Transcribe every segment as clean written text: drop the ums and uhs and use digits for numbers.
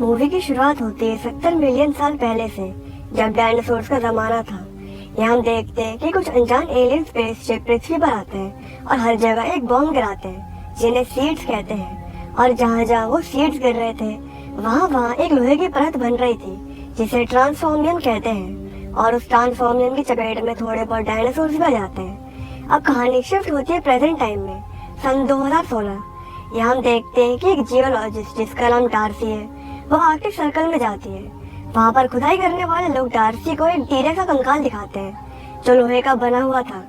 Movie की शुरुआत होती है 70 मिलियन साल पहले से, जब डायनासोर्स का जमाना था। यहाँ हम देखते हैं कि कुछ अनजान एलियन स्पेसशिप पृथ्वी पर आते हैं और हर जगह एक बॉम्ब गिराते हैं जिन्हें सीड्स कहते हैं। और जहाँ जहाँ वो सीड्स गिर रहे थे वहाँ वहाँ एक लोहे की परत बन रही थी जिसे ट्रांसफॉर्मियन कहते हैं। और उस ट्रांसफॉर्मियन की चपेट में थोड़े बहुत डायनासोर्स भी आ जाते हैं। अब कहानी शिफ्ट होती है प्रेजेंट टाइम में, सन 2016। यहाँ हम देखते हैं कि एक जियोलॉजिस्ट जिसका नाम डार्सी है वो आर्कटिक सर्कल में जाती है। वहाँ पर खुदाई करने वाले लोग डार्सी को एक टीरे का कंकाल दिखाते हैं जो लोहे का बना हुआ था।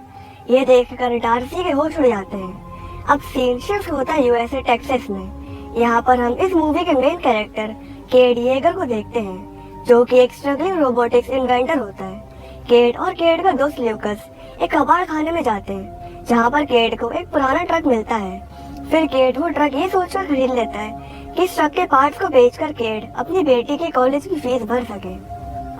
ये देखकर डार्सी के होश उड़ जाते हैं। अब सीन शिफ्ट होता है यूएसए टेक्सास में। यहाँ पर हम इस मूवी के मेन कैरेक्टर केड येगर को देखते हैं जो कि एक स्ट्रगलिंग रोबोटिक्स इन्वेंटर होता है। केड और केड का दोस्त ल्यूकस एक कबाड़ खाने में जाते हैं जहाँ पर केड को एक पुराना ट्रक मिलता है। फिर केड वो ट्रक ये सोचकर खरीद लेता है कि इस ट्रक के पार्ट्स को बेचकर केड अपनी बेटी की कॉलेज की फीस भर सके।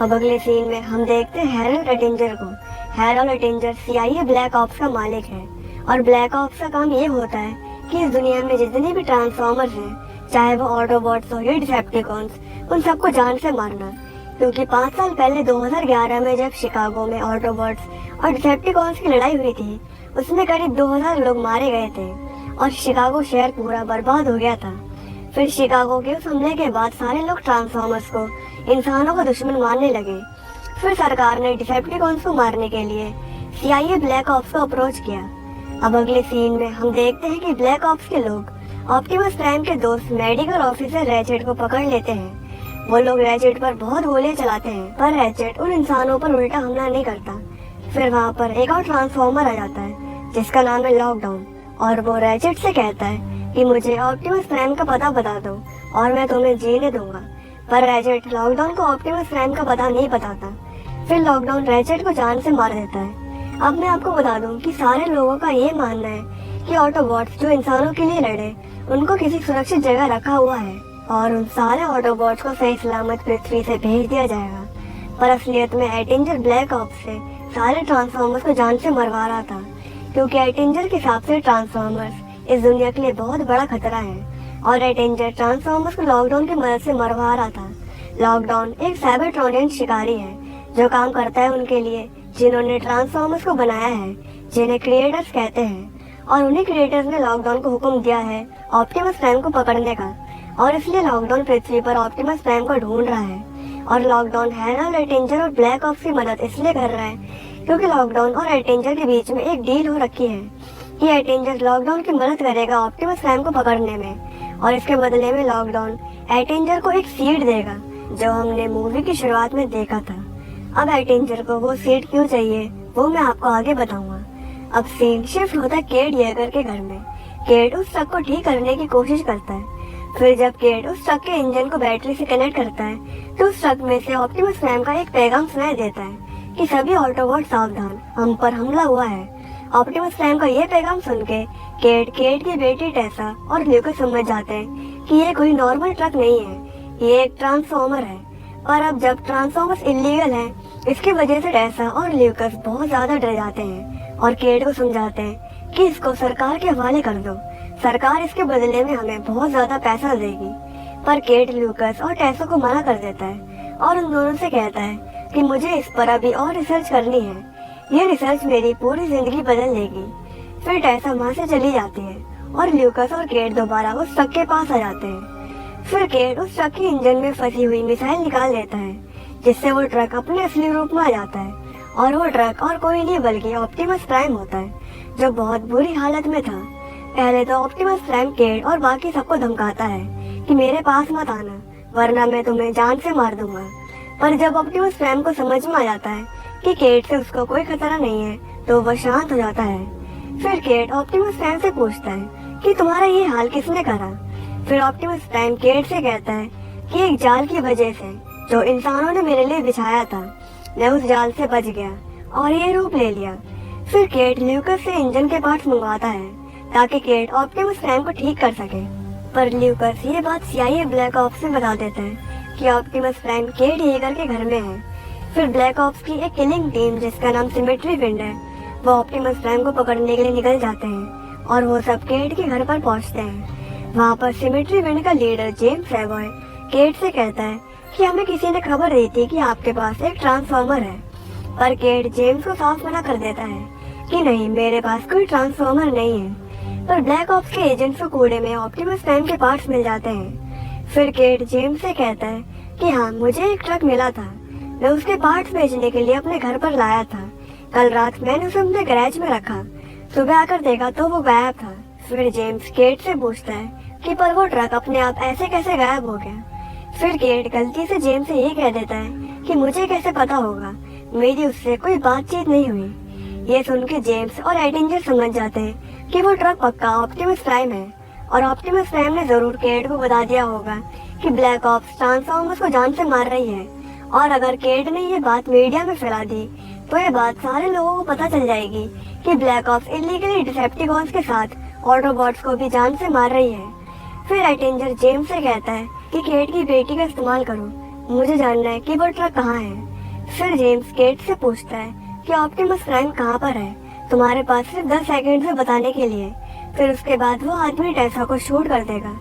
अब अगले सीन में हम देखते हैं हैरोल्ड एटिंजर को। हैरोल्ड एटिंजर CIA ब्लैक ऑप्स का मालिक है और ब्लैक ऑप्स का काम ये होता है कि इस दुनिया में जितने भी ट्रांसफॉर्मर्स हैं, चाहे वो ऑटोबॉट्स हो या डिसेप्टिकॉन्स, उन सबको जान से मारना। क्योंकि 5 साल पहले 2011 में जब शिकागो में ऑटोबॉट्स और डिसेप्टिकॉन्स की लड़ाई हुई थी उसमें करीब 2000 लोग मारे गए थे और शिकागो शहर पूरा बर्बाद हो गया था। फिर शिकागो के उस हमले के बाद सारे लोग ट्रांसफॉर्मर्स को इंसानों का दुश्मन मानने लगे। फिर सरकार ने डिसेप्टिकॉन्स को मारने के लिए CIA ब्लैक ऑप्स को अप्रोच किया। अब अगले सीन में हम देखते हैं कि ब्लैक ऑप्स के लोग ऑप्टिमस प्राइम के दोस्त मेडिकल ऑफिसर रैचेट को पकड़ लेते हैं। वो लोग रैचेट पर बहुत गोलियां चलाते हैं पर रैचेट उन इंसानों पर उल्टा हमला नहीं करता। फिर वहाँ पर एक और ट्रांसफॉर्मर आ जाता है जिसका नाम है लॉकडाउन और वो रैचेट से कहता है कि मुझे ऑप्टिमस प्राइम का पता बता दो और मैं तुम्हें जीने दूंगा। पर रैचेट लॉकडाउन को ऑप्टिमस प्राइम का पता नहीं बताता। फिर लॉकडाउन रैचेट को जान से मार देता है। अब मैं आपको बता दूं कि सारे लोगों का ये मानना है कि ऑटोबॉट्स जो इंसानों के लिए लड़े उनको किसी सुरक्षित जगह रखा हुआ है और उन सारे ऑटोबॉट्स को सही सलामत पृथ्वी से भेज दिया जाएगा। पर असलियत में एटिंजर ब्लैक ऑप्स से सारे ट्रांसफॉर्मर्स को जान से मरवा रहा था क्योंकि एटिंजर के हिसाब से ट्रांसफॉर्मर्स इस दुनिया के लिए बहुत बड़ा खतरा है और एटिंजर ट्रांसफॉर्मर्स को लॉकडाउन की मदद से मरवा रहा था। लॉकडाउन एक साइबरट्रॉनियन शिकारी है जो काम करता है उनके लिए जिन्होंने ट्रांसफॉर्मर्स को बनाया है, जिन्हें क्रिएटर्स कहते हैं। और उन्हीं क्रिएटर्स ने लॉकडाउन को हुक्म दिया है ऑप्टिमस प्राइम को पकड़ने का और इसलिए लॉकडाउन पृथ्वी पर ऑप्टिमस प्राइम को ढूंढ रहा है। और लॉकडाउन हैरोल्ड एटिंजर और ब्लैक ऑप्स की मदद इसलिए कर रहा है क्योंकि लॉकडाउन और एटिंजर के बीच में एक डील हो रखी है कि एटिंजर लॉकडाउन की मदद करेगा ऑप्टिमस प्राइम को पकड़ने में और इसके बदले में लॉकडाउन एटिंजर को एक सीड देगा जो हमने मूवी की शुरुआत में देखा था। अब एटिंजर को वो सीड क्यों चाहिए वो मैं आपको आगे बताऊंगा। अब सीन शिफ्ट होता है केड येगर के घर में। केड उस ट्रक को ठीक करने की कोशिश करता है। फिर जब केड उस ट्रक के इंजन को बैटरी से कनेक्ट करता है तो उस ट्रक में से ऑप्टिमस प्राइम का एक पैगाम सुनाई देता है कि सभी ऑटोबॉट सावधान, हम पर हमला हुआ है। ऑप्टिमस प्राइम का ये पैगाम सुन के केड की बेटी टेसा और ल्यूकस समझ जाते हैं कि ये कोई नॉर्मल ट्रक नहीं है, ये एक ट्रांसफॉर्मर है। और अब जब ट्रांसफॉर्मर्स इलीगल है इसकी वजह से टेसा और ल्यूकस बहुत ज्यादा डर जाते हैं और केड को समझाते हैं कि इसको सरकार के हवाले कर दो, सरकार इसके बदले में हमें बहुत ज्यादा पैसा देगी। पर केड ल्यूकस और टेसा को मना कर देता है और उन दोनों से कहता है कि मुझे इस पर अभी और रिसर्च करनी है, ये रिसर्च मेरी पूरी जिंदगी बदल देगी। फिर टेसा वहाँ से चली जाती है और ल्यूकस और केड दोबारा उस ट्रक के पास आ जाते हैं। फिर केड उस ट्रक के इंजन में फंसी हुई मिसाइल निकाल लेता है जिससे वो ट्रक अपने असली रूप में आ जाता है और वो ट्रक और कोई नहीं बल्कि ऑप्टिमस प्राइम होता है जो बहुत बुरी हालत में था। पहले तो ऑप्टिमस प्राइम केड और बाकी सबको धमकाता है कि मेरे पास मत आना वरना मैं तुम्हें जान से मार दूंगा। पर जब ऑप्टिमस प्राइम को समझ में आ जाता है कि केड से उसको कोई खतरा नहीं है तो वह शांत हो जाता है। फिर केड ऑप्टिमस प्राइम से पूछता है कि तुम्हारा ये हाल किसने करा। फिर ऑप्टिमस प्राइम केड से कहता है कि एक जाल की वजह से जो इंसानों ने मेरे लिए बिछाया था मैं उस जाल से बच गया और ये रूप ले लिया। फिर केड ल्यूकस से इंजन के पार्ट्स मंगवाता है ताकि केड ऑप्टिमस प्राइम को ठीक कर सके। पर ल्यूकस ये बात CIA ब्लैक ऑप्स में बता देता है कि ऑप्टिमस प्राइम केड येगर के घर में है। फिर ब्लैक ऑप्स की एक किलिंग टीम जिसका नाम सिमेट्री विंड है वो ऑप्टिमस प्राइम को पकड़ने के लिए निकल जाते हैं और वो सब केड के घर पर पहुंचते हैं। वहाँ पर सिमेट्री विंड का लीडर जेम्स सेवॉय केट से कहता है कि हमें किसी ने खबर दी थी कि आपके पास एक ट्रांसफॉर्मर है। पर केट जेम्स को साफ मना कर देता है कि नहीं, मेरे पास कोई ट्रांसफॉर्मर नहीं है। पर ब्लैक ऑप्स के एजेंट्स को कूड़े में ऑप्टिमस प्राइम के पार्ट्स मिल जाते हैं। फिर केट जेम्स से कहता है कि हाँ, मुझे एक ट्रक मिला था, मैं उसके पार्ट्स बेचने के लिए अपने घर पर लाया था। कल रात मैंने उसे अपने गैरेज में रखा, सुबह आकर देखा तो वो गायब था। फिर जेम्स केट से पूछता है कि पर वो ट्रक अपने आप ऐसे कैसे गायब हो गया। फिर केट गलती से जेम्स से ये कह देता है कि मुझे कैसे पता होगा, मेरी उससे कोई बातचीत नहीं हुई। ये सुन के जेम्स और एटिंजर समझ जाते हैं कि वो ट्रक पक्का ऑप्टिमस प्राइम है और ऑप्टिमस प्राइम ने जरूर केट को बता दिया होगा कि ब्लैक ऑप्स ट्रांसफॉर्मर्स को जान से मार रही है। और अगर केट ने ये बात मीडिया में फैला दी तो ये बात सारे लोगों को पता चल जाएगी कि ब्लैक ऑप्स इलीगली डिसेप्टिकॉन्स के साथ ऑटोबॉट्स को भी जान से मार रही है। फिर एटिंजर जेम्स से कहता है कि केट की बेटी का इस्तेमाल करो, मुझे जानना है कि वो ट्रक कहाँ है। फिर जेम्स केट से पूछता है कि ऑप्टिमस प्राइम कहाँ पर है, तुम्हारे पास सिर्फ 10 सेकंड में बताने के लिए। फिर उसके बाद वो आदमी टेसा को शूट कर देगा।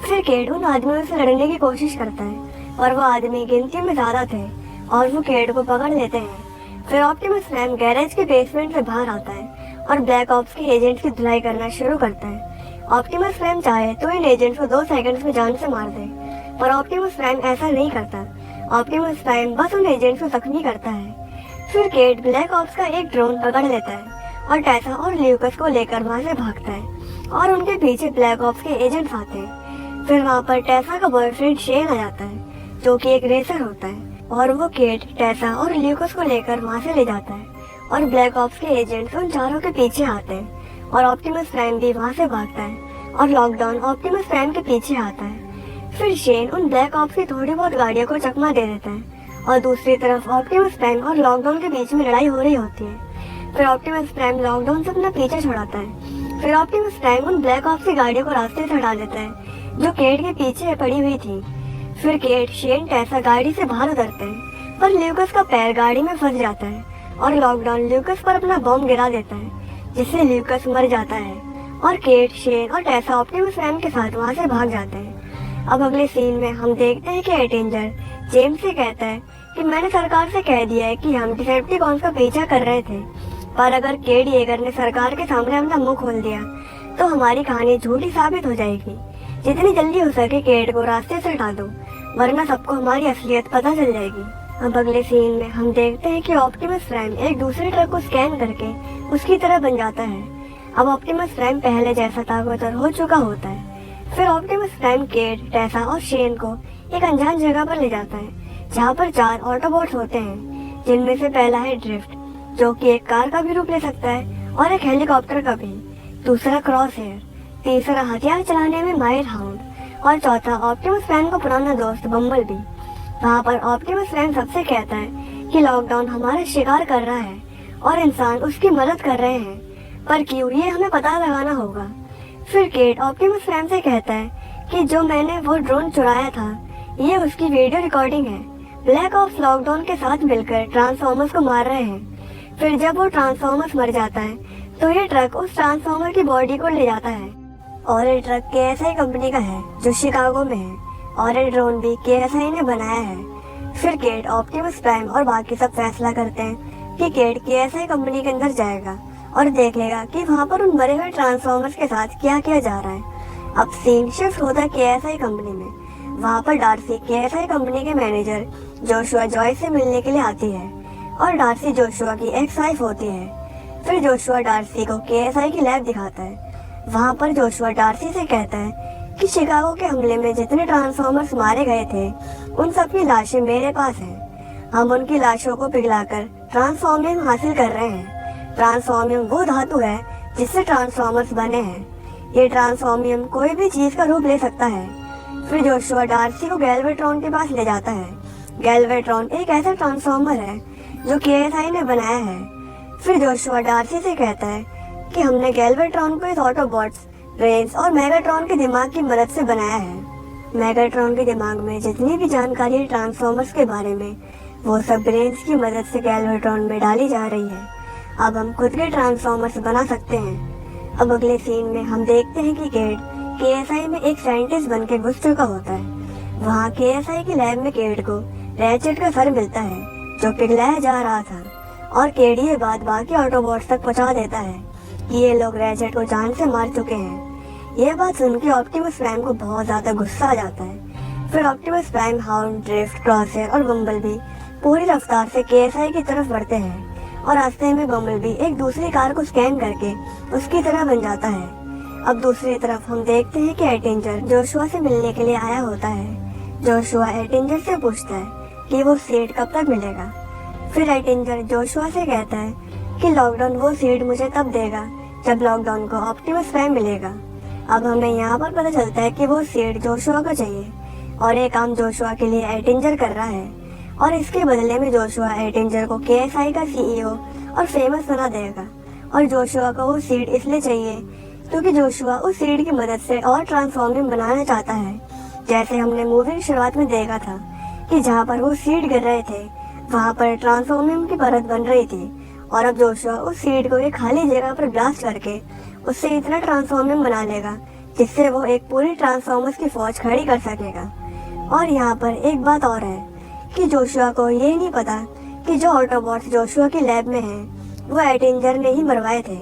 फिर केट उन आदमियों से लड़ने की कोशिश करता है और वो आदमी गिनती में ज्यादा थे और वो केट को पकड़ लेते हैं। फिर ऑप्टिमस प्राइम गैरेज के बेसमेंट से बाहर आता है और ब्लैक ऑप्स के एजेंट्स की धुलाई करना शुरू करता है। ऑप्टिमस प्राइम चाहे तो इन एजेंट्स को 2 सेकंड्स में जान से मार दे, पर ऑप्टिमस प्राइम ऐसा नहीं करता। ऑप्टिमस प्राइम बस उन एजेंट्स को जख्मी करता है। फिर केट ब्लैक ऑप्स का एक ड्रोन पकड़ लेता है और टेसा और ल्यूकस को लेकर वहाँ से भागता है और उनके पीछे ब्लैक ऑप्स के एजेंट्स आते हैं। फिर वहाँ पर टेसा का बॉयफ्रेंड शेन आ जाता है जो कि एक रेसर होता है और वो केट, टेसा और ल्यूकस को लेकर वहाँ से ले जाता है और ब्लैक ऑप्स के एजेंट्स उन चारों के पीछे आते हैं और ऑप्टिमस प्राइम भी वहाँ से भागता है और लॉकडाउन ऑप्टिमस प्राइम के पीछे आता है। फिर शेन उन ब्लैक ऑप्स की थोड़ी बहुत गाड़ियों को चकमा दे देता है और दूसरी तरफ ऑप्टिमस प्राइम और लॉकडाउन के बीच में लड़ाई हो रही होती है। फिर ऑप्टिमस प्राइम लॉकडाउन से अपना पीछा छुड़ाता है। फिर ऑप्टिमस प्राइम उन ब्लैक ऑप्स की गाड़ियों को रास्ते से हटा देता है जो केट के पीछे पड़ी हुई थी। फिर केट, शेन, टेसा गाड़ी से बाहर उतरते हैं पर ल्यूकस का पैर गाड़ी में फंस जाता है और लॉकडाउन ल्यूकस पर अपना बॉम्ब गिरा देता है जिससे ल्यूकस मर जाता है और केट, शेन और टेसा ऑप्टिमस प्राइम के साथ वहाँ से भाग जाते हैं। अब अगले सीन में हम देखते हैं कि एटिंजर जेम्स से कहता है कि मैंने सरकार से कह दिया है कि हम डिसेप्टिकॉन्स का पीछा कर रहे थे, पर अगर केट येगर ने सरकार के सामने अपना मुंह खोल दिया तो हमारी कहानी झूठी साबित हो जाएगी। जितनी जल्दी हो सके केट को रास्ते से हटा दो, वरना सबको हमारी असलियत पता चल जाएगी। अब अगले सीन में हम देखते हैं कि ऑप्टिमस प्राइम एक दूसरे ट्रक को स्कैन करके उसकी तरह बन जाता है। अब ऑप्टिमस प्राइम पहले जैसा ताकतवर हो चुका होता है। फिर ऑप्टिमस प्राइम केट, टेसा और शेन को एक अनजान जगह पर ले जाता है जहाँ पर 4 ऑटोबॉट्स होते हैं, जिनमें से पहला है ड्रिफ्ट जो कि एक कार का भी रूप ले सकता है और एक हेलीकॉप्टर का भी, दूसरा क्रॉस हेयर, तीसरा हथियार चलाने में माहिर हाउंड और चौथा ऑप्टिमस प्राइम का पुराना दोस्त बम्बल बी। वहाँ पर ऑप्टिमस प्राइम सबसे कहता है कि लॉकडाउन हमारा शिकार कर रहा है और इंसान उसकी मदद कर रहे हैं, पर क्यों ये हमें पता लगाना होगा। फिर केट ऑप्टिमस प्राइम से कहता है कि जो मैंने वो ड्रोन चुराया था ये उसकी वीडियो रिकॉर्डिंग है। ब्लैक ऑप्स लॉकडाउन के साथ मिलकर ट्रांसफॉर्मर्स को मार रहे हैं। फिर जब वो ट्रांसफॉर्मर्स मर जाता है तो ये ट्रक उस ट्रांसफॉर्मर की बॉडी को ले जाता है और ये ट्रक KSI कंपनी का है जो शिकागो में है और ये ड्रोन भी KSI ने बनाया है। फिर केट, ऑप्टिमस प्राइम और बाकी सब फैसला करते हैं कि केट KSI कंपनी के अंदर जाएगा और देखेगा कि वहाँ पर उन मरे हुए ट्रांसफॉर्मर्स के साथ क्या किया जा रहा है। अब सीन शिफ्ट होता है KSI कंपनी में। वहाँ पर डार्सी KSI कंपनी के मैनेजर जोशुआ जॉयस से मिलने के लिए आती है और डार्सी जोशुआ की एक्स वाइफ होती है। फिर जोशुआ डार्सी को KSI की लैब दिखाता है। वहाँ पर जोशुआ डार्सी से कहता है कि शिकागो के हमले में जितने ट्रांसफॉर्मर्स मारे गए थे उन सब की लाशें मेरे पास हैं। हम उनकी लाशों को पिघलाकर ट्रांसफॉर्मियम हासिल कर रहे हैं। ट्रांसफॉर्मियम वो धातु है जिससे ट्रांसफॉर्मर्स बने हैं। ये ट्रांसफॉर्मियम कोई भी चीज का रूप ले सकता है। फिर जोशुआ डार्सी को गैल्वेट्रॉन के पास ले जाता है। गैल्वेट्रॉन एक ऐसा ट्रांसफॉर्मर है जो KSI ने बनाया है। फिर जोशुआ डार्सी से कहता है कि हमने गैल्वेट्रॉन को इस ऑटोबॉट्स, ब्रेन्स और मेगाट्रॉन के दिमाग की मदद से बनाया है। मेगाट्रॉन के दिमाग में जितनी भी जानकारी है ट्रांसफॉर्मर्स के बारे में वो सब ब्रेन्स की मदद से गैल्वेट्रॉन में डाली जा रही है। अब हम खुद के ट्रांसफॉर्मर्स बना सकते हैं। अब अगले सीन में हम देखते हैं कि केट KSI में एक साइंटिस्ट बन के घुस चुका होता है। वहाँ केएसआई की लैब में केड को रैचेट का सर मिलता है जो पिघलाया जा रहा था, और केड ये बात बाकी ऑटोबॉट्स तक पहुंचा देता है कि ये लोग रैचेट को जान से मार चुके हैं। ये बात सुन के ऑप्टिमस प्राइम को बहुत ज्यादा गुस्सा आ जाता है। फिर Optimus prime, hound, drift, Crosshair और बम्बलबी पूरी रफ्तार से केएसआई की तरफ बढ़ते हैं, और रास्ते में बम्बलबी एक दूसरी कार को स्कैन करके उसकी तरह बन जाता है। अब दूसरी तरफ हम देखते हैं कि एटिंजर जोशुआ से मिलने के लिए आया होता है। जोशुआ एटिंजर से पूछता है कि वो सीट कब तक मिलेगा। फिर एटिंजर जोशुआ से कहता है कि लॉकडाउन वो सीट मुझे तब देगा जब लॉकडाउन को ऑप्टिमस प्राइम मिलेगा। अब हमें यहाँ पर पता चलता है कि वो सीट जोशुआ को चाहिए, और ये काम जोशुआ के लिए एटिंजर कर रहा है, और इसके बदले में जोशुआ एटिंजर को केएसआई का सीईओ और फेमस बना देगा। और जोशुआ को वो सीट इसलिए चाहिए क्योंकि जोशुआ उस सीट की मदद से और ट्रांसफॉर्मिंग बनाना चाहता है। जैसे हमने मूवी की शुरुआत में देखा था कि जहाँ पर वो सीट गिर रहे थे वहाँ पर ट्रांसफॉर्मिंग की परत बन रही थी, और अब जोशुआ उस सीट को एक खाली जगह पर ब्लास्ट करके उससे इतना ट्रांसफॉर्मिंग बना लेगा जिससे वो एक पूरी ट्रांसफॉर्मर्स की फौज खड़ी कर सकेगा। और यहाँ पर एक बात और है कि जोशुआ को ये नहीं पता कि जो ऑटोबॉट्स जोशुआ की लैब में हैं वो एटिंजर ने ही मरवाए थे,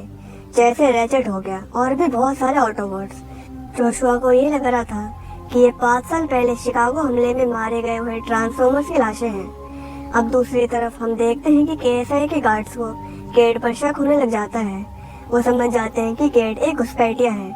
जैसे रैचेट हो गया और भी बहुत सारे ऑटोबॉट्स। जोशुआ को ये लग रहा था कि ये 5 साल पहले शिकागो हमले में मारे गए हुए ट्रांसफॉर्मर्स की लाशें हैं। अब दूसरी तरफ हम देखते हैं कि केएसआई के गार्ड्स को केड पर शक होने लग जाता है। वो समझ जाते हैं कि केड एक घुसपैठिया है।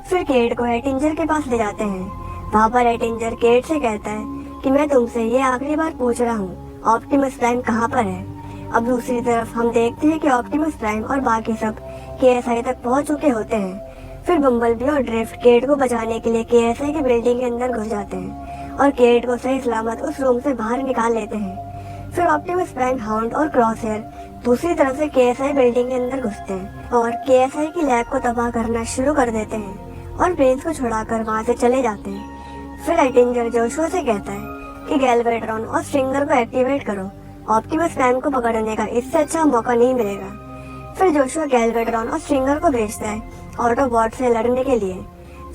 फिर केड को एटिंजर के पास ले जाते हैं। वहाँ पर एटिंजर केड से कहता है कि मैं तुमसे ये आखिरी बार पूछ रहा हूँ, ऑप्टिमस प्राइम कहाँ पर है। अब दूसरी तरफ हम देखते हैं कि ऑप्टिमस प्राइम और बाकी सब केएसआई तक पहुँच चुके होते हैं। फिर बम्बलबी और ड्रिफ्ट केड को बचाने के लिए केएसआई की बिल्डिंग के अंदर घुस जाते हैं और केड को सही सलामत उस रूम से बाहर निकाल लेते हैं। फिर ऑप्टिमस प्राइम, हाउंड और क्रॉसहेयर दूसरी तरफ से केएसआई बिल्डिंग के अंदर घुसते हैं और केएसआई की लैब को तबाह करना शुरू कर देते हैं और ब्रेन्स को छुड़ाकर वहाँ से चले जाते हैं। फिर एटिंजर जोशुआ से कहता है कि गैल्वेट्रॉन और स्ट्रिंगर को एक्टिवेट करो, ऑप्टिमस प्राइम को पकड़ने का इससे अच्छा मौका नहीं मिलेगा। फिर जोशुआ गैल्वेट्रॉन और स्ट्रिंगर को भेजता है ऑटोबॉट से लड़ने के लिए।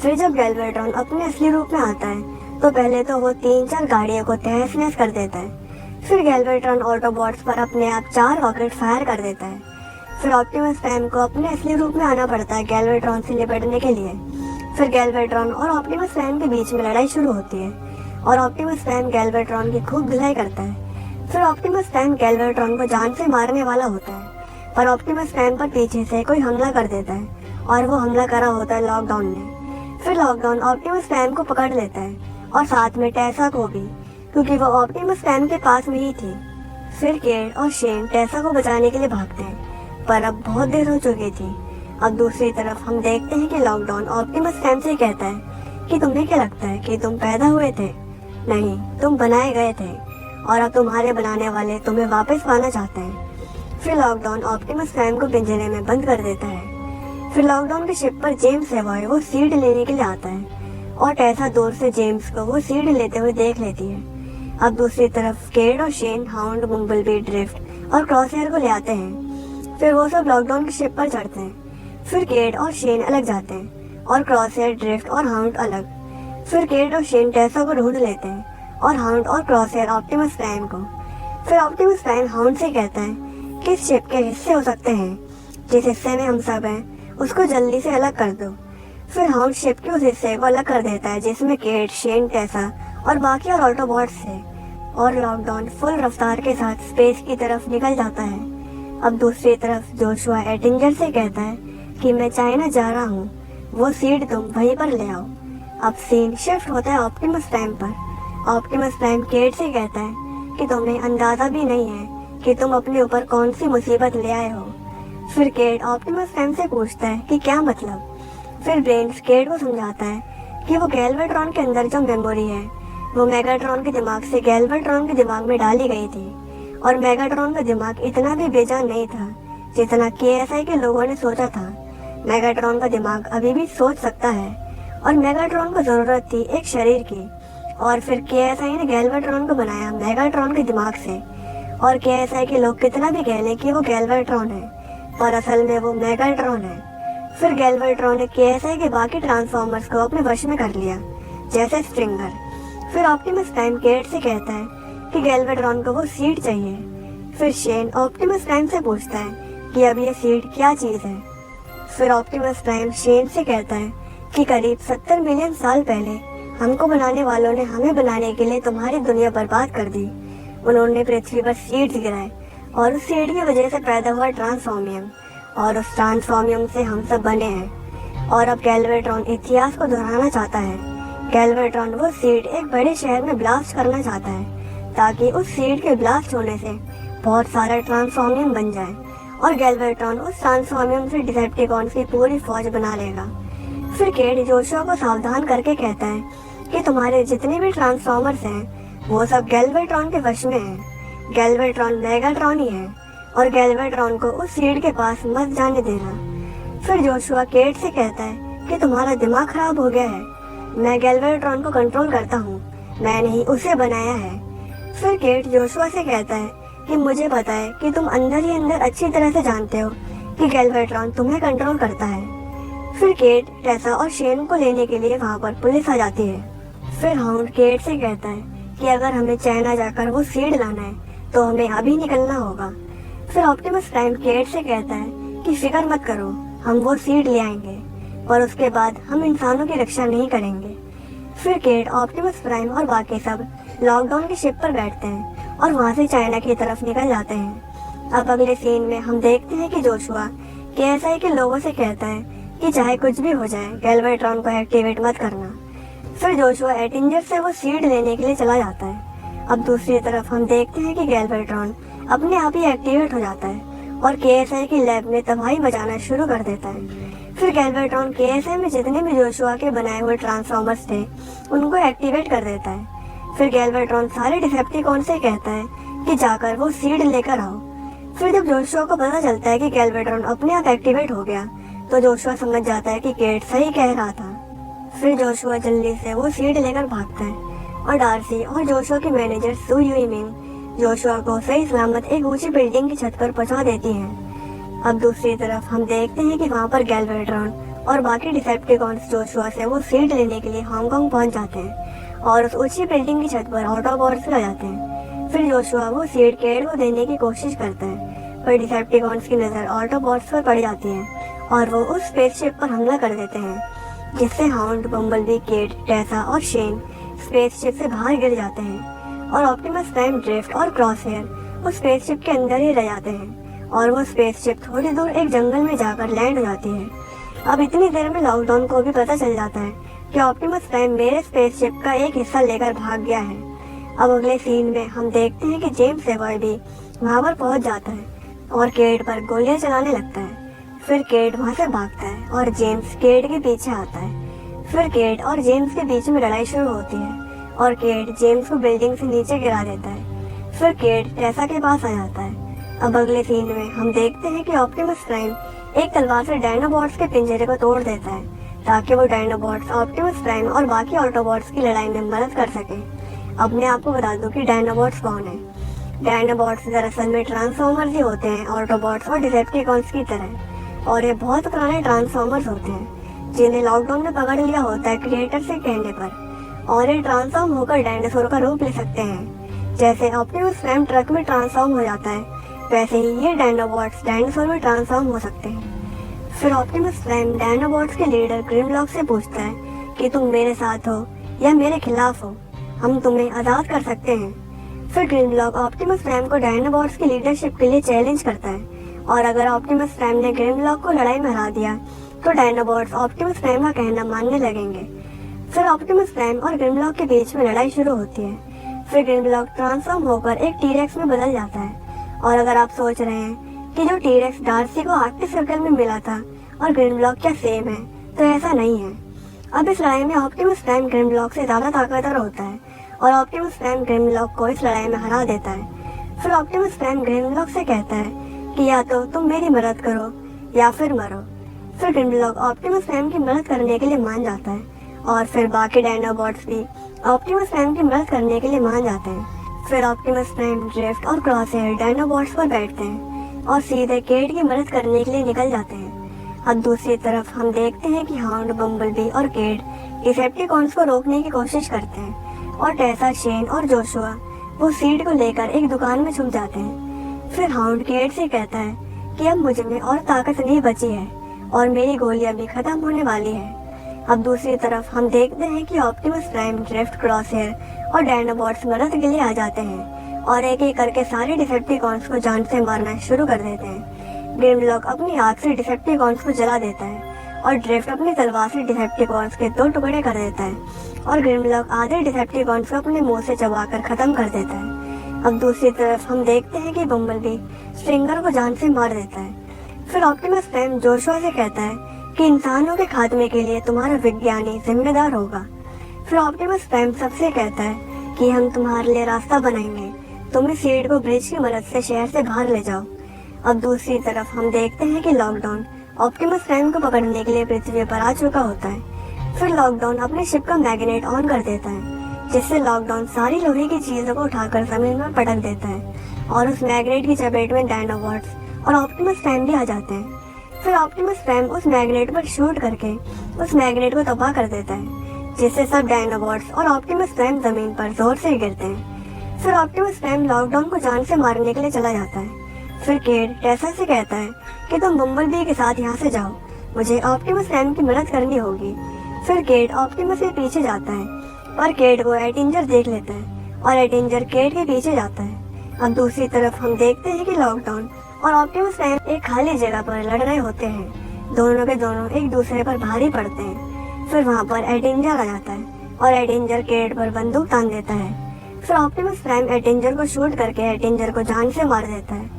फिर जब गैल्वेट्रॉन अपने असली रूप में आता है तो पहले तो वो 3-4 गाड़ियों को तहस नहस कर देता है। फिर गैल्वेट्रॉन ऑटोबॉट्स पर अपने आप 4 रॉकेट फायर कर देता है। फिर ऑप्टिमस प्राइम को अपने असली रूप में आना पड़ता है गैल्वेट्रॉन से निपटने के लिए। फिर गैल्वेट्रॉन और ऑप्टिमस प्राइम के बीच में लड़ाई शुरू होती है और ऑप्टिमस प्राइम गैल्वेट्रॉन की खूब धुलाई करता है। फिर ऑप्टिमस प्राइम गैल्वेट्रॉन को जान से मारने वाला होता है, पर ऑप्टिमस प्राइम पर पीछे से कोई हमला कर देता है और वो हमला करा होता है लॉकडाउन ने। फिर लॉकडाउन ऑप्टिमस प्राइम को पकड़ लेता है और साथ में टेसा को भी, क्योंकि वो ऑप्टिमस प्राइम के पास में ही थी। फिर केड और शेन टेसा को बचाने के लिए भागते हैं, पर अब बहुत देर हो चुकी थी। अब दूसरी तरफ हम देखते हैं कि लॉकडाउन ऑप्टिमस प्राइम से कहता है कि तुम्हें क्या लगता है कि तुम पैदा हुए थे? नहीं, तुम बनाए गए थे और अब तुम्हारे बनाने वाले तुम्हें वापस पाना चाहते हैं। फिर लॉकडाउन ऑप्टिमस प्राइम को पिंजरे में बंद कर देता है। फिर लॉकडाउन के शिप पर जेम्स एवॉय वो सीड लेने के लिए आता है और टेसा दूर से जेम्स को वो सीड लेते हुए देख लेती है। अब दूसरी तरफ केड और शेन, हाउंड, बम्बलबी, ड्रिफ्ट और क्रॉसहेयर को ले आते हैं। फिर वो सब लॉकडाउन की शिप पर चढ़ते हैं। फिर केड और शेन अलग जाते हैं और क्रॉसहेयर, ड्रिफ्ट और हाउंड अलग। फिर केड और शेन टेसा को ढूंढ लेते हैं और हाउंड और क्रॉसहेयर ऑप्टिमस प्राइम को। फिर ऑप्टिमस प्राइम हाउंड से कहता है कि इस शिप के हिस्से हो सकते हैं, जिस हिस्से में हम सब हैं उसको जल्दी से अलग कर दो। फिर हाउंड शिप के उस हिस्से को अलग कर देता है जिसमें केड, शेन, टेसा और बाकी और ऑटोबॉट्स थे, और लॉकडाउन फुल रफ्तार के साथ स्पेस की तरफ निकल जाता है। अब दूसरी तरफ जोशुआ एटिंजर से कहता है कि मैं चाइना जा रहा हूँ, वो सीड तुम वहीं पर ले आओ। अब सीन शिफ्ट होता है ऑप्टिमस प्राइम पर। ऑप्टिमस प्राइम केड से कहता है कि तुम्हें अंदाजा भी नहीं है कि तुम अपने ऊपर कौन सी मुसीबत ले आए हो। फिर केड ऑप्टिमस प्राइम से पूछता है कि क्या मतलब। फिर ब्रेन्स केड को समझाता है कि वो गैल्वेट्रॉन के अंदर जो मेमोरी है वो मेगाट्रॉन के दिमाग से गैल्वेट्रॉन के दिमाग में डाली गई थी, और मेगाट्रॉन का दिमाग इतना भी बेजान नहीं था जितना केएसआई के लोगों ने सोचा था। मेगाट्रॉन का दिमाग अभी भी सोच सकता है और मेगाट्रॉन को जरूरत थी एक शरीर की, और फिर केएसआई ने गैल्वेट्रॉन को बनाया मेगाट्रॉन के दिमाग से। और केएसआई के लोग कितना भी कह लें कि वो गैल्वेट्रॉन है, पर असल में वो मेगाट्रॉन है। फिर गैल्वेट्रॉन ने केएसआई के बाकी ट्रांसफॉर्मर्स को अपने वश में कर लिया, जैसे स्ट्रिंगर। फिर ऑप्टिमस प्राइम केट से कहता है कि गैल्वेट्रॉन को वो सीड चाहिए। फिर शेन ऑप्टिमस प्राइम से पूछता है कि अब ये सीड क्या चीज है। फिर ऑप्टिमस प्राइम शेन से कहता है कि करीब 70 मिलियन साल पहले हमको बनाने वालों ने हमें बनाने के लिए तुम्हारी दुनिया बर्बाद कर दी। उन्होंने पृथ्वी पर सीड्स गिराए और उस सीड की वजह से पैदा हुआ ट्रांसफॉर्मियम, और उस ट्रांसफॉर्मियम से हम सब बने हैं। और अब गैल्वेट्रॉन इतिहास को दोहराना चाहता है। गैल्वेट्रॉन वो सीड एक बड़े शहर में ब्लास्ट करना चाहता है ताकि उस सीड के ब्लास्ट होने से बहुत सारा ट्रांसफॉर्मियम बन जाए, और गैल्वेट्रॉन उस ट्रांसफॉर्मियम से डिसेप्टिकॉन्स की पूरी फौज बना लेगा। फिर केट जोशुआ को सावधान करके कहता है कि तुम्हारे जितने भी ट्रांसफॉर्मर्स हैं वो सब गैल्वेट्रॉन के वश में हैं। गैल्वेट्रॉन मेगाट्रॉन ही है और गैल्वेट्रॉन को उस सीड के पास मत जाने देना। फिर जोशुआ केट से कहता है कि तुम्हारा दिमाग खराब हो गया है, मैं गैल्वेट्रॉन को कंट्रोल करता हूँ, मैंने ही उसे बनाया है। फिर केट जोशुआ से कहता है कि मुझे पता है कि तुम अंदर ही अंदर अच्छी तरह से जानते हो कि गैल्वेट्रॉन तुम्हें कंट्रोल करता है। फिर केट टेसा और शेन को लेने के लिए वहाँ पर पुलिस आ जाती है। फिर हाउंड केट से कहता है कि अगर हमें चाइना जाकर वो सीड लाना है तो हमें अभी निकलना होगा। फिर ऑप्टिमस प्राइम केट से कहता है कि फिक्र मत करो, हम वो सीड ले आएंगे और उसके बाद हम इंसानों की रक्षा नहीं करेंगे। फिर केट, ऑप्टिमस प्राइम और बाकी सब लॉकडाउन की शिप पर बैठते हैं और वहाँ से चाइना की तरफ निकल जाते हैं। अब अगले सीन में हम देखते हैं कि जोशुआ KSI के लोगों से कहता है कि चाहे कुछ भी हो जाए गैल्वेट्रॉन को एक्टिवेट मत करना। फिर जोशुआ एटिंजर से वो सीड लेने के लिए चला जाता है। अब दूसरी तरफ हम देखते हैं कि गैल्वेट्रॉन अपने आप ही एक्टिवेट हो जाता है और KSI की लैब में तबाही मचाना शुरू कर देता है। फिर गैल्वेट्रॉन KSI में जितने भी जोशुआ के बनाए हुए ट्रांसफॉर्मर्स थे उनको एक्टिवेट कर देता है। फिर गैल्वेट्रॉन सारे डिसेप्टिकॉन से कहता है कि जाकर वो सीड लेकर आओ। फिर जब जोशुआ को पता चलता है कि गैल्वेट्रॉन अपने आप एक्टिवेट हो गया तो जोशुआ समझ जाता है कि केट सही कह रहा था। फिर जोशुआ जल्दी से वो सीड लेकर भागता है और डार्सी और जोशुआ के मैनेजर सू यूइमिंग जोशुआ को सही सलामत एक ऊंची बिल्डिंग की छत पर पहुंचा देती हैं। अब दूसरी तरफ हम देखते हैं कि वहाँ पर गैल्वेट्रॉन और बाकी डिसेप्टिकॉन्स जोशुआ से वो सीड लेने के लिए हांगकांग पहुंच जाते हैं और उस ऊंची बिल्डिंग की छत पर ऑटोबॉट्स आ जाते हैं। फिर जोशुआ वो सीड केट को देने की कोशिश करता है पर डिसेप्टिकॉन्स की नज़र ऑटोबॉट्स पर पड़ जाती है और वो उस स्पेसशिप पर हमला कर देते हैं, जिससे हाउंड, बम्बलबी, केट, टेसा और शेन स्पेसशिप से बाहर गिर जाते हैं और ऑप्टिमस प्राइम, ड्रिफ्ट और क्रॉसहेयर उस स्पेसशिप के अंदर ही रह जाते हैं और वो स्पेसशिप थोड़ी दूर एक जंगल में जाकर लैंड हो जाती है। अब इतनी देर में लॉकडाउन को भी पता चल जाता है कि ऑप्टिमस प्राइम मेरे स्पेसशिप का एक हिस्सा लेकर भाग गया है। अब अगले सीन में हम देखते हैं कि जेम्स सेवॉय भी वहाँ पर पहुँच जाता है और केट पर गोलियां चलाने लगता है। फिर केट वहाँ से भागता है और जेम्स केट के पीछे आता है। फिर केट और जेम्स के बीच में लड़ाई शुरू होती है और केट जेम्स को बिल्डिंग से नीचे गिरा देता है। फिर केट टेसा के पास आ जाता है। अब अगले सीन में हम देखते हैं कि ऑप्टिमस प्राइम एक तलवार से डायनाबॉट्स के पिंजरे को तोड़ देता है ताकि वो डायनाबॉट्स ऑप्टिमस प्राइम और बाकी ऑटोबॉट्स की लड़ाई में मदद कर सके। अब मैं आपको बता दूं कि डायनाबॉट्स कौन है। डायनाबॉट्स दरअसल में ट्रांसफॉर्मर्स ही होते हैं ऑटोबॉट्स और डिसेप्टिकॉन्स की तरह, और ये बहुत पुराने ट्रांसफॉर्मर्स होते हैं जिन्हें लॉकडाउन में पकड़ लिया होता है क्रिएटर से कहने पर, और ये ट्रांसफॉर्म होकर डायनासोर का रूप ले सकते हैं। जैसे ऑप्टिमस प्राइम ट्रक में ट्रांसफॉर्म हो जाता है वैसे ही ये डायनाबॉट्स डायनासोर में ट्रांसफॉर्म हो सकते हैं। फिर ऑप्टिमस प्राइम डायनाबॉट्स के लीडर ग्रिमलॉक से पूछता है कि तुम मेरे साथ हो या मेरे खिलाफ हो, हम तुम्हें आज़ाद कर सकते हैं। फिर ग्रिमलॉक ऑप्टिमस प्राइम को डायनाबॉट्स की लीडरशिप के लिए चैलेंज करता है और अगर ऑप्टिमस प्राइम ने ग्रिमलॉक को लड़ाई में हरा दिया तो डायनाबॉट्स ऑप्टिमस प्राइम का कहना मानने लगेंगे। फिर ऑप्टिमस प्राइम और ग्रिमलॉक के बीच में लड़ाई शुरू होती है। फिर ग्रिमलॉक ट्रांसफॉर्म होकर एक टीरेक्स में बदल जाता है, और अगर आप सोच रहे हैं कि जो टीरेक्स डार्सी को आर्कटिक सर्कल में मिला था और ग्रिमलॉक क्या सेम है, तो ऐसा नहीं है। अब इस लड़ाई में ऑप्टिमस प्राइम ग्रिमलॉक से ज़्यादा ताकतवर होता है और ऑप्टिमस प्राइम ग्रिमलॉक को इस लड़ाई में हरा देता है। फिर ऑप्टिमस प्राइम ग्रिमलॉक से कहता है कि या तो तुम मेरी मदद करो या फिर मरो। फिर ग्रिमलॉक ऑप्टिमस प्राइम की मदद करने के लिए मान जाता है और फिर बाकी डायनाबॉट्स भी ऑप्टिमस प्राइम की मदद करने के लिए मान जाते हैं। फिर ऑप्टिमस प्राइम, ड्रिफ्ट और क्रॉसहेयर डायनाबॉट्स पर बैठते हैं और सीधे केट की मदद करने के लिए निकल जाते हैं। अब दूसरी तरफ हम देखते हैं कि हाउंड, बम्बलबी और केट डिसेप्टिकॉन्स को रोकने की कोशिश करते हैं और टेसा, शेन और जोशुआ वो सीड को लेकर एक दुकान में छुप जाते हैं। फिर हाउंड केट से कहता है कि अब मुझ में और ताकत नहीं बची है और मेरी गोलियां भी खत्म होने वाली है। अब दूसरी तरफ हम देखते हैं कि ऑप्टिमस प्राइम, ड्रिफ्ट, क्रॉसहेयर और डायनाबॉट्स मदद के लिए आ जाते हैं और एक एक करके सारे डिसेप्टिकॉन्स को जान से मारना शुरू कर देते हैं। ग्रिमलॉक अपनी आग से डिसेप्टिकॉन्स को जला देता है और ड्रिफ्ट अपनी तलवार से डिसेप्टिकॉन्स के 2 टुकड़े कर देता है और ग्रिमलॉक आधे डिसेप्टिकॉन्स को अपने मुंह से चबाकर खत्म कर देता है। अब दूसरी तरफ हम देखते हैं कि बम्बलबी स्ट्रिंगर को जान से मार देता है। फिर ऑप्टिमस प्राइम जोशुआ से कहता है कि इंसानों के खात्मे के लिए तुम्हारा विज्ञानी जिम्मेदार होगा। फिर ऑप्टिमस प्राइम सबसे कहता है कि हम तुम्हारे लिए रास्ता बनाएंगे, तुम इस सीड को ब्रिज की मदद से शहर से बाहर ले जाओ। अब दूसरी तरफ हम देखते हैं कि लॉकडाउन ऑप्टिमस प्राइम को पकड़ने के लिए पृथ्वी पर आ चुका होता है। फिर लॉकडाउन अपने शिप का मैग्नेट ऑन कर देता है जिससे लॉकडाउन सारी लोहे की चीजों को उठाकर जमीन पर पटक देता है और उस मैग्नेट की चपेट में डायनाबॉट्स और ऑप्टिमस प्राइम भी आ जाते हैं। फिर ऑप्टिमस प्राइम उस मैग्नेट पर शूट करके उस मैग्नेट को तबाह कर देता है जिससे सब डायनाबॉट्स और ऑप्टिमस प्राइम जमीन पर जोर से गिरते हैं। फिर ऑप्टिमस प्राइम लॉकडाउन को जान से मारने के लिए चला जाता है। फिर केट टेसा से कहता है कि तुम बम्बलबी के साथ यहाँ से जाओ, मुझे ऑप्टिमस प्राइम की मदद करनी होगी। फिर केट ऑप्टिमस के पीछे जाता है और केट को एटिंजर देख लेता है और एटिंजर केट के पीछे जाता है। अब दूसरी तरफ हम देखते हैं कि लॉकडाउन और ऑप्टिमस प्राइम एक खाली जगह पर लड़ रहे होते हैं। दोनों के दोनों एक दूसरे पर भारी पड़ते हैं। फिर वहाँ पर एटिंजर आ जाता है और एटिंजर केट पर बंदूक तान देता है। फिर ऑप्टिमस प्राइम एटिंजर को शूट करके एटिंजर को जान से मार देता है,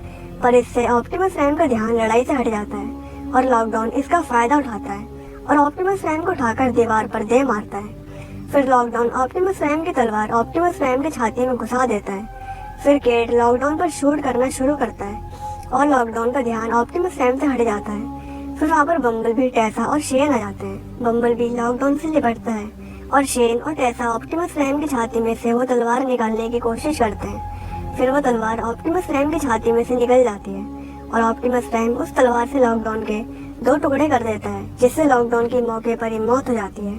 पर इससे ऑप्टिमस प्राइम का ध्यान लड़ाई से हट जाता है और लॉकडाउन इसका फायदा उठाता है और ऑप्टिमस प्राइम को उठाकर दीवार पर दे मारता है। फिर लॉकडाउन ऑप्टिमस प्राइम की तलवार ऑप्टिमस प्राइम की छाती में घुसा देता है। फिर केट लॉकडाउन पर शूट करना शुरू करता है और लॉकडाउन का ध्यान ऑप्टिमस प्राइम से हट जाता है। फिर वहाँ पर बम्बलबी, टेसा और शेन आ जाते हैं। बम्बलबी लॉकडाउन से निपटता है और शेन और टेसा ऑप्टिमस प्राइम की छाती में से वो तलवार निकालने की कोशिश करते हैं। फिर वो तलवार ऑप्टिमस प्राइम की छाती में से निकल जाती है और ऑप्टिमस प्राइम उस तलवार से लॉकडाउन के 2 टुकड़े कर देता है जिससे लॉकडाउन की मौके पर ही मौत हो जाती है।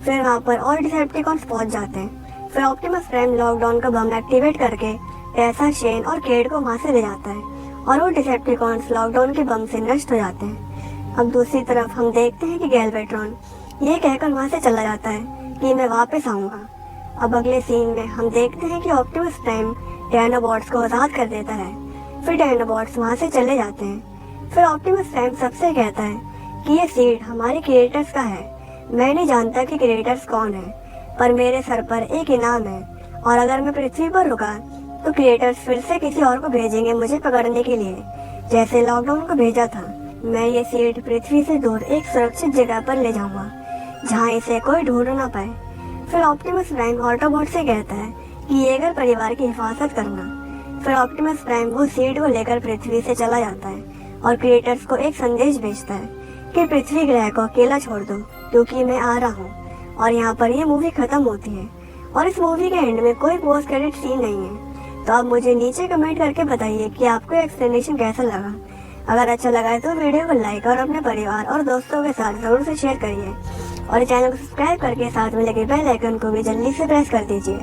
फिर वहाँ पर और डिसेप्टिकॉन्स पहुंच जाते हैं। फिर ऑप्टिमस प्राइम लॉकडाउन का बम एक्टिवेट करके टेसा, शेन और केट को वहाँ से ले जाता है और वो डिसेप्टिकॉन्स लॉकडाउन के बम से नष्ट हो जाते हैं। अब दूसरी तरफ हम देखते हैं कि गैल्वेट्रॉन ये कहकर वहाँ से चला जाता है कि मैं वापस आऊँगा। अब अगले सीन में हम देखते हैं कि ऑप्टिमस प्राइम डायनाबॉट्स को आज़ाद कर देता है। फिर डायनाबॉट्स वहाँ से चले जाते हैं। फिर ऑप्टिमस प्राइम सबसे कहता है कि ये सीड हमारे क्रिएटर्स का है। मैं नहीं जानता कि क्रिएटर्स कौन है, पर मेरे सर पर एक इनाम है और अगर मैं पृथ्वी पर रुका तो क्रिएटर्स फिर से किसी और को भेजेंगे मुझे पकड़ने के लिए, जैसे लॉकडाउन को भेजा था। मैं ये सीड पृथ्वी से दूर एक सुरक्षित जगह पर ले जाऊंगा जहाँ इसे कोई ढूंढ ना पाए। फिर ऑप्टिमस प्राइम ऑटोबॉट से कहता है कि येगर परिवार की हिफाजत करना। फिर ऑप्टिमस प्राइम वो सीड को लेकर पृथ्वी से चला जाता है और क्रिएटर्स को एक संदेश भेजता है कि पृथ्वी ग्रह को अकेला छोड़ दो क्योंकि मैं आ रहा हूँ। और यहाँ पर ये मूवी खत्म होती है और इस मूवी के एंड में कोई पोस्ट क्रेडिट सीन नहीं है। तो आप मुझे नीचे कमेंट करके बताइए कि आपको एक्सप्लेनेशन कैसा लगा। अगर अच्छा लगा है तो वीडियो को लाइक और अपने परिवार और दोस्तों के साथ जरूर से शेयर करिए और चैनल को सब्सक्राइब करके साथ में लगे बेल आइकन को भी जल्दी से प्रेस कर दीजिए।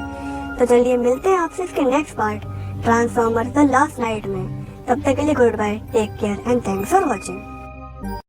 तो चलिए मिलते हैं आपसे इसके next part transformer the last night में। तब तक के लिए goodbye, take care and thanks for watching.